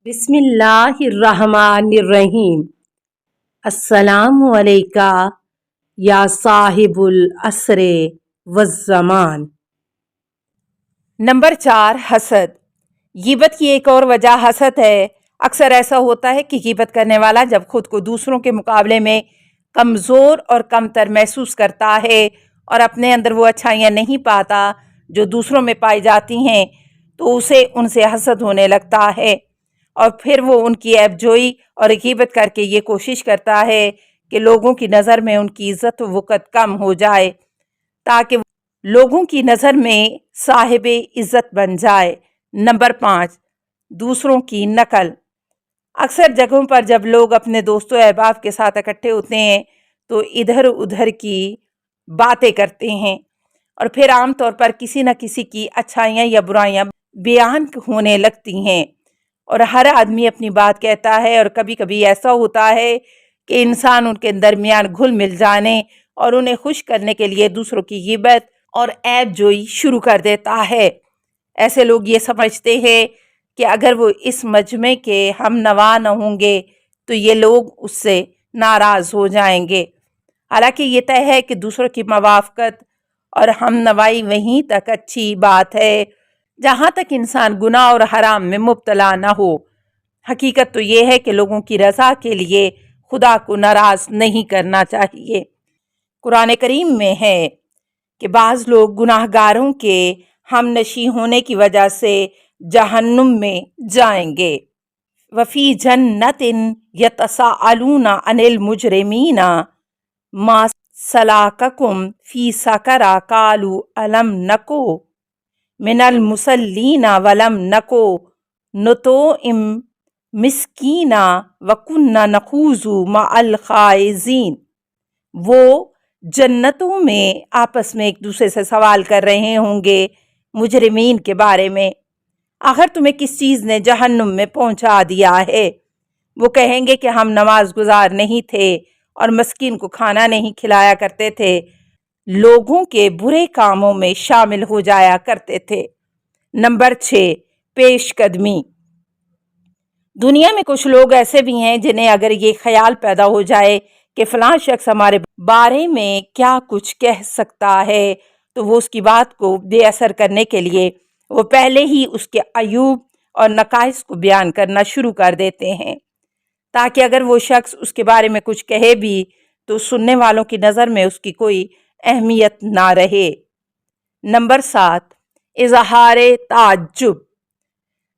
بسم اللہ الرحمن الرحیم۔ السلام علیکہ یا صاحب العصر والزمان۔ نمبر 4، حسد۔ غیبت کی ایک اور وجہ حسد ہے۔ اکثر ایسا ہوتا ہے کہ غیبت کرنے والا جب خود کو دوسروں کے مقابلے میں کمزور اور کمتر محسوس کرتا ہے اور اپنے اندر وہ اچھائیاں نہیں پاتا جو دوسروں میں پائی جاتی ہیں تو اسے ان سے حسد ہونے لگتا ہے، اور پھر وہ ان کی عیب جوئی اور غیبت کر کے یہ کوشش کرتا ہے کہ لوگوں کی نظر میں ان کی عزت و وقت کم ہو جائے تاکہ لوگوں کی نظر میں صاحب عزت بن جائے۔ نمبر 5، دوسروں کی نقل۔ اکثر جگہوں پر جب لوگ اپنے دوست و احباب کے ساتھ اکٹھے ہوتے ہیں تو ادھر ادھر کی باتیں کرتے ہیں اور پھر عام طور پر کسی نہ کسی کی اچھائیاں یا برائیاں بیان ہونے لگتی ہیں، اور ہر آدمی اپنی بات کہتا ہے، اور کبھی کبھی ایسا ہوتا ہے کہ انسان ان کے درمیان گھل مل جانے اور انہیں خوش کرنے کے لیے دوسروں کی غیبت اور عیب جوئی شروع کر دیتا ہے۔ ایسے لوگ یہ سمجھتے ہیں کہ اگر وہ اس مجمع کے ہم نوا نہ ہوں گے تو یہ لوگ اس سے ناراض ہو جائیں گے، حالانکہ یہ طے ہے کہ دوسروں کی موافقت اور ہم نوائی وہیں تک اچھی بات ہے جہاں تک انسان گناہ اور حرام میں مبتلا نہ ہو۔ حقیقت تو یہ ہے کہ لوگوں کی رضا کے لیے خدا کو ناراض نہیں کرنا چاہیے۔ قرآن کریم میں ہے کہ بعض لوگ گناہ گاروں کے ہم نشیں ہونے کی وجہ سے جہنم میں جائیں گے۔ وفی جنت یتساءلون عن المجرمین ما سلککم فی سقر قالوا الم نکو من المصلین ولم نکو نطعم مسکین وکنا نخوض مع الخائضین۔ وہ جنتوں میں آپس میں ایک دوسرے سے سوال کر رہے ہوں گے مجرمین کے بارے میں، آخر تمہیں کس چیز نے جہنم میں پہنچا دیا ہے؟ وہ کہیں گے کہ ہم نماز گزار نہیں تھے اور مسکین کو کھانا نہیں کھلایا کرتے تھے، لوگوں کے برے کاموں میں شامل ہو جایا کرتے تھے۔ نمبر 6، پیش قدمی۔ دنیا میں کچھ لوگ ایسے بھی ہیں جنہیں اگر یہ خیال پیدا ہو جائے کہ فلاں شخص ہمارے بارے میں کیا کچھ کہہ سکتا ہے تو وہ اس کی بات کو بے اثر کرنے کے لیے وہ پہلے ہی اس کے عیوب اور نقائص کو بیان کرنا شروع کر دیتے ہیں تاکہ اگر وہ شخص اس کے بارے میں کچھ کہے بھی تو سننے والوں کی نظر میں اس کی کوئی اہمیت نہ رہے۔ نمبر 7، اظہار تعجب۔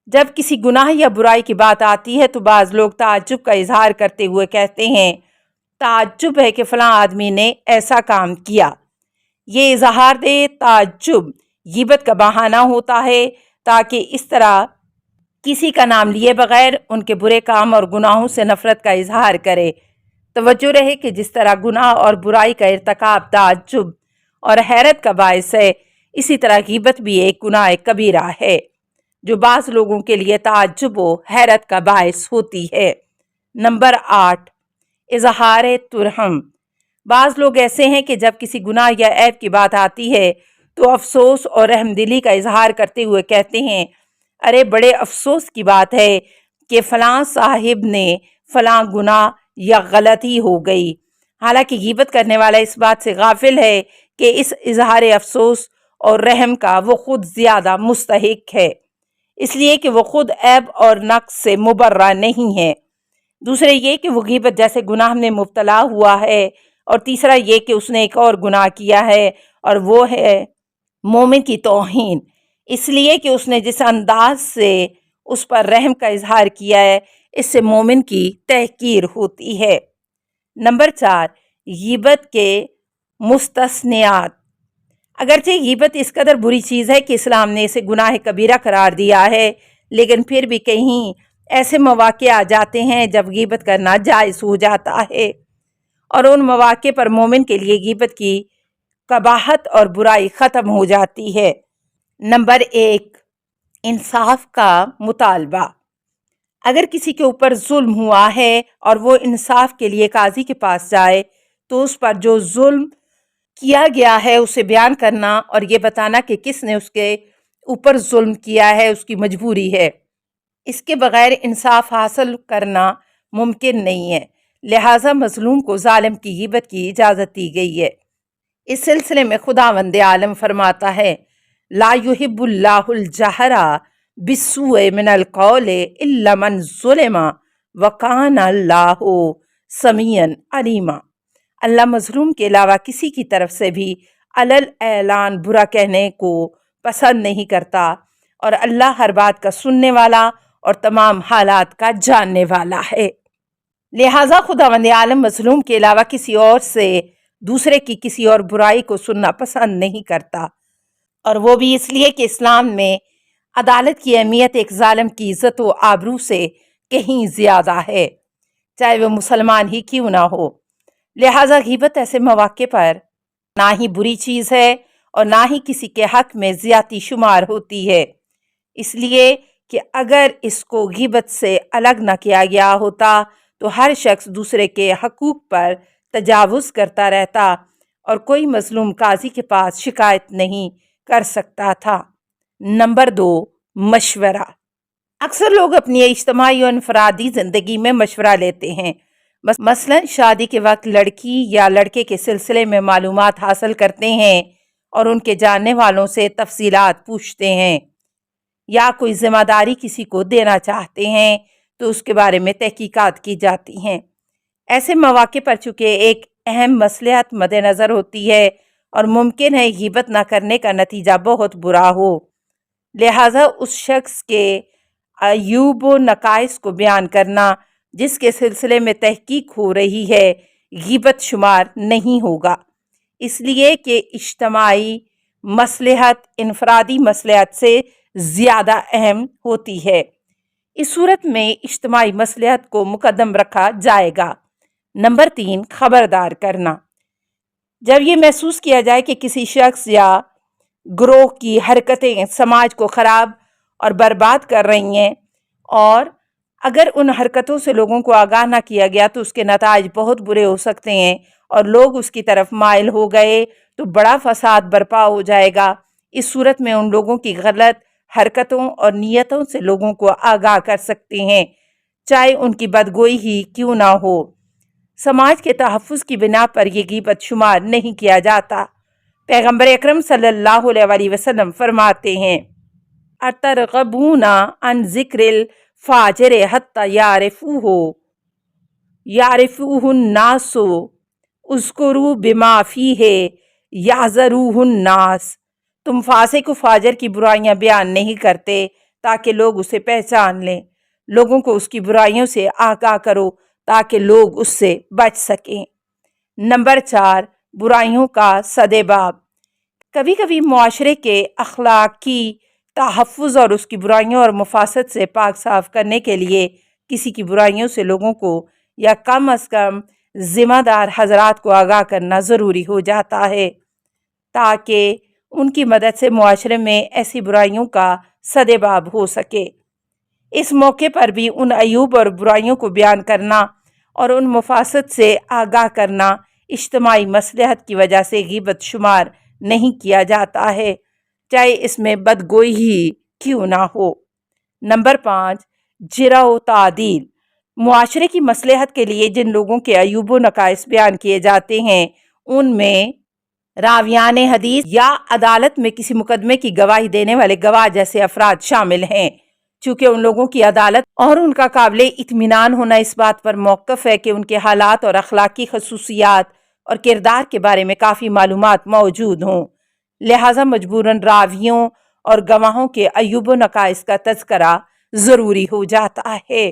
جب کسی گناہ یا برائی کی بات آتی ہے تو بعض لوگ تعجب کا اظہار کرتے ہوئے کہتے ہیں تعجب ہے کہ فلاں آدمی نے ایسا کام کیا۔ یہ اظہار تعجب غیبت کا بہانہ ہوتا ہے تاکہ اس طرح کسی کا نام لیے بغیر ان کے برے کام اور گناہوں سے نفرت کا اظہار کرے۔ توجہ رہے کہ جس طرح گناہ اور برائی کا ارتکاب تعجب اور حیرت کا باعث ہے، اسی طرح غیبت بھی ایک گناہ کبیرہ ہے جو بعض لوگوں کے لیے تعجب و حیرت کا باعث ہوتی ہے۔ نمبر 8، اظہار ترحم۔ بعض لوگ ایسے ہیں کہ جب کسی گناہ یا عیب کی بات آتی ہے تو افسوس اور رحم دلی کا اظہار کرتے ہوئے کہتے ہیں ارے بڑے افسوس کی بات ہے کہ فلاں صاحب نے فلاں گناہ یا غلطی ہو گئی، حالانکہ غیبت کرنے والا اس بات سے غافل ہے کہ اس اظہار افسوس اور رحم کا وہ خود زیادہ مستحق ہے، اس لیے کہ وہ خود عیب اور نقص سے مبرہ نہیں ہے۔ دوسرے یہ کہ وہ غیبت جیسے گناہ میں مبتلا ہوا ہے، اور تیسرا یہ کہ اس نے ایک اور گناہ کیا ہے اور وہ ہے مومن کی توہین، اس لیے کہ اس نے جس انداز سے اس پر رحم کا اظہار کیا ہے اس سے مومن کی تحقیر ہوتی ہے۔ نمبر 4، غیبت کے مستثنیات۔ اگرچہ غیبت اس قدر بری چیز ہے کہ اسلام نے اسے گناہ کبیرہ قرار دیا ہے، لیکن پھر بھی کہیں ایسے مواقع آ جاتے ہیں جب غیبت کرنا جائز ہو جاتا ہے، اور ان مواقع پر مومن کے لیے غیبت کی قباحت اور برائی ختم ہو جاتی ہے۔ نمبر 1، انصاف کا مطالبہ۔ اگر کسی کے اوپر ظلم ہوا ہے اور وہ انصاف کے لیے قاضی کے پاس جائے تو اس پر جو ظلم کیا گیا ہے اسے بیان کرنا اور یہ بتانا کہ کس نے اس کے اوپر ظلم کیا ہے اس کی مجبوری ہے۔ اس کے بغیر انصاف حاصل کرنا ممکن نہیں ہے، لہٰذا مظلوم کو ظالم کی غیبت کی اجازت دی گئی ہے۔ اس سلسلے میں خداوند عالم فرماتا ہے، لا یحب اللہ الجہر بالسوء من القول الا من ظلم وکان اللہ سمیعا علیما۔ اللہ مظلوم کے علاوہ کسی کی طرف سے بھی علل اعلان برا کہنے کو پسند نہیں کرتا، اور اللہ ہر بات کا سننے والا اور تمام حالات کا جاننے والا ہے۔ لہٰذا خداوند عالم مظلوم کے علاوہ کسی اور سے دوسرے کی کسی اور برائی کو سننا پسند نہیں کرتا، اور وہ بھی اس لیے کہ اسلام میں عدالت کی اہمیت ایک ظالم کی عزت و آبرو سے کہیں زیادہ ہے، چاہے وہ مسلمان ہی کیوں نہ ہو۔ لہٰذا غیبت ایسے مواقع پر نہ ہی بری چیز ہے اور نہ ہی کسی کے حق میں زیادتی شمار ہوتی ہے، اس لیے کہ اگر اس کو غیبت سے الگ نہ کیا گیا ہوتا تو ہر شخص دوسرے کے حقوق پر تجاوز کرتا رہتا اور کوئی مظلوم قاضی کے پاس شکایت نہیں کر سکتا تھا۔ نمبر 2، مشورہ۔ اکثر لوگ اپنی اجتماعی اور انفرادی زندگی میں مشورہ لیتے ہیں، مثلا شادی کے وقت لڑکی یا لڑکے کے سلسلے میں معلومات حاصل کرتے ہیں اور ان کے جاننے والوں سے تفصیلات پوچھتے ہیں، یا کوئی ذمہ داری کسی کو دینا چاہتے ہیں تو اس کے بارے میں تحقیقات کی جاتی ہیں۔ ایسے مواقع پر چونکہ ایک اہم مصلحت مد نظر ہوتی ہے اور ممکن ہے غیبت نہ کرنے کا نتیجہ بہت برا ہو، لہٰذا اس شخص کے عیوب و نقائص کو بیان کرنا جس کے سلسلے میں تحقیق ہو رہی ہے غیبت شمار نہیں ہوگا، اس لیے کہ اجتماعی مصلحت انفرادی مصلحت سے زیادہ اہم ہوتی ہے۔ اس صورت میں اجتماعی مصلحت کو مقدم رکھا جائے گا۔ نمبر 3، خبردار کرنا۔ جب یہ محسوس کیا جائے کہ کسی شخص یا گروہ کی حرکتیں سماج کو خراب اور برباد کر رہی ہیں، اور اگر ان حرکتوں سے لوگوں کو آگاہ نہ کیا گیا تو اس کے نتائج بہت برے ہو سکتے ہیں اور لوگ اس کی طرف مائل ہو گئے تو بڑا فساد برپا ہو جائے گا۔ اس صورت میں ان لوگوں کی غلط حرکتوں اور نیتوں سے لوگوں کو آگاہ کر سکتے ہیں، چاہے ان کی بدگوئی ہی کیوں نہ ہو۔ سماج کے تحفظ کی بنا پر یہ غیبت شمار نہیں کیا جاتا۔ پیغمبر اکرم صلی اللہ علیہ وسلم فرماتے ہیں، اترغبون عن ذکر الفاجر حتی یعرفوہ الناس اذکروا بما فیہ یعذروہ الناس۔ تم فاسق و فاجر کی برائیاں بیان نہیں کرتے تاکہ لوگ اسے پہچان لیں، لوگوں کو اس کی برائیوں سے آگاہ کرو تاکہ لوگ اس سے بچ سکیں۔ نمبر 4، برائیوں کا سدباب۔ کبھی کبھی معاشرے کے اخلاقی تحفظ اور اس کی برائیوں اور مفاسد سے پاک صاف کرنے کے لیے کسی کی برائیوں سے لوگوں کو یا کم از کم ذمہ دار حضرات کو آگاہ کرنا ضروری ہو جاتا ہے، تاکہ ان کی مدد سے معاشرے میں ایسی برائیوں کا سدباب ہو سکے۔ اس موقع پر بھی ان عیوب اور برائیوں کو بیان کرنا اور ان مفاسد سے آگاہ کرنا اجتماعی مصلحت کی وجہ سے غیبت شمار نہیں کیا جاتا ہے، چاہے اس میں بدگوئی ہی کیوں نہ ہو۔ نمبر 5، جرح و تعدیل۔ معاشرے کی مصلحت کے لیے جن لوگوں کے عیوب و نقائص بیان کیے جاتے ہیں ان میں راویان حدیث یا عدالت میں کسی مقدمے کی گواہی دینے والے گواہ جیسے افراد شامل ہیں، چونکہ ان لوگوں کی عدالت اور ان کا قابل اطمینان ہونا اس بات پر موقف ہے کہ ان کے حالات اور اخلاقی خصوصیات اور کردار کے بارے میں کافی معلومات موجود ہوں، لہٰذا مجبوراً راویوں اور گواہوں کے عیوب و نقائص کا تذکرہ ضروری ہو جاتا ہے۔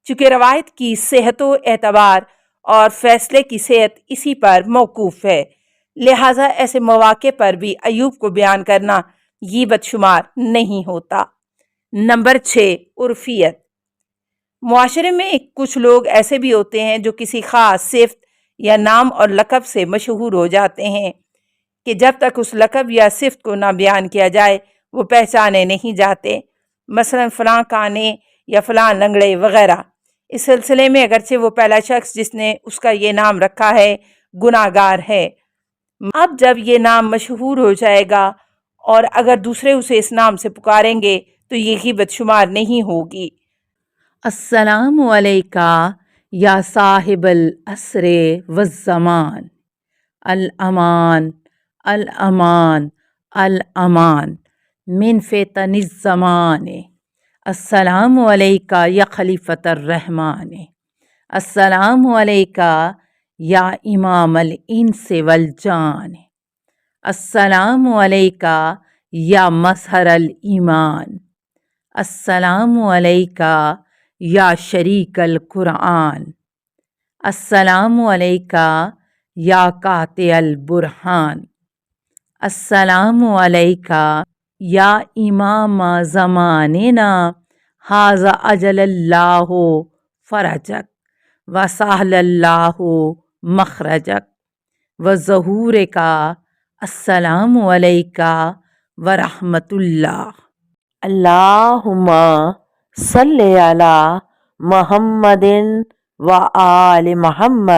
چونکہ روایت کی صحت و اعتبار اور فیصلے کی صحت اسی پر موقوف ہے، لہٰذا ایسے مواقع پر بھی عیوب کو بیان کرنا غیبت شمار نہیں ہوتا۔ نمبر 6، عرفیت۔ معاشرے میں کچھ لوگ ایسے بھی ہوتے ہیں جو کسی خاص صفت یا نام اور لقب سے مشہور ہو جاتے ہیں کہ جب تک اس لقب یا صفت کو نہ بیان کیا جائے وہ پہچانے نہیں جاتے، مثلا فلاں کانے یا فلاں لنگڑے وغیرہ۔ اس سلسلے میں اگرچہ وہ پہلا شخص جس نے اس کا یہ نام رکھا ہے گناہ گار ہے، اب جب یہ نام مشہور ہو جائے گا اور اگر دوسرے اسے اس نام سے پکاریں گے تو یہ غیبت شمار نہیں ہوگی۔ السلام علیکہ یا صاحب العصر والزمان، الامان الامان الامان من فتن الزمان، السلام علیکہ یا خلیفۃ الرحمن، السلام علیکہ یا امام الانس والجان، السلام علیکہ یا مظہر الایمان، السلام علیکہ یا شریک القرآن، السلام علیکہ یا قاطع البرہان، السلام علیکہ یا امام زماننا ھذا اجل اللہ فرجک وسہل اللہ مخرجک وظہورک، السلام علیکہ ورحمۃ اللہ۔ اللہم صلی علی محمد و آل محمد۔